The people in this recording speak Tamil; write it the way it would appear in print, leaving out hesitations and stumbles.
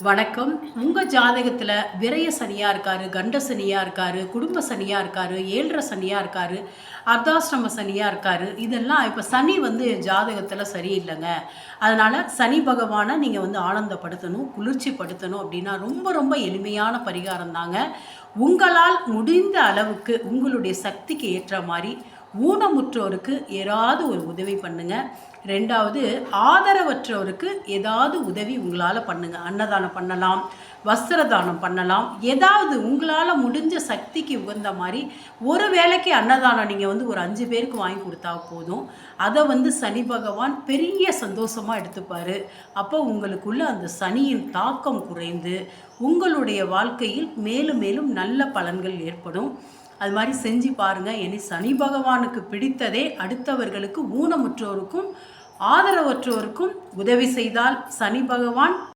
வணக்கம். உங்க ஜாதகத்துல விரய சனியா இருக்காரு, கண்ட சனியா இருக்காரு, குடும்ப சனியா இருக்காரு, 7 சனியா இருக்காரு, அர்த்தாஷ்டம சனியா இருக்காரு. இதெல்லாம் இப்ப சனி ஜாதகத்துல சரியில்லைங்க. அதனால சனி பகவான நீங்க ஆனந்தப்படுத்தணும், குளிர்ச்சிப்படுத்தணும் அப்படின்னா ரொம்ப ரொம்ப எளிமையான பரிகாரம் தாங்க. உங்களால் முடிந்த அளவுக்கு உங்களுடைய சக்திக்கு ஏற்ற மாரி ஊனமுற்றோருக்கு ஏதாவது ஒரு உதவி பண்ணுங்க. 2வது ஆதரவற்றோருக்கு ஏதாவது உதவி உங்களால் பண்ணுங்க. அன்னதானம் பண்ணலாம், வஸ்திர தானம் பண்ணலாம். ஏதாவது உங்களால் முடிஞ்ச சக்திக்கு உகந்த மாதிரி ஒரு வேளைக்கு அன்னதானம் நீங்கள் ஒரு 5 பேருக்கு வாங்கி கொடுத்தா போதும். அதை சனி பகவான் பெரிய சந்தோஷமாக எடுத்துப்பார். அப்போ உங்களுக்குள்ள அந்த சனியின் தாக்கம் குறைந்து உங்களுடைய வாழ்க்கையில் மேலும் மேலும் நல்ல பலன்கள் ஏற்படும். அது மாதிரி செஞ்சு பாருங்கள். இனி சனி பகவானுக்கு பிடித்ததே அடுத்தவர்களுக்கு ஊனமுற்றோருக்கும் ஆதரவற்றோருக்கும் உதவி செய்தால் சனி பகவான்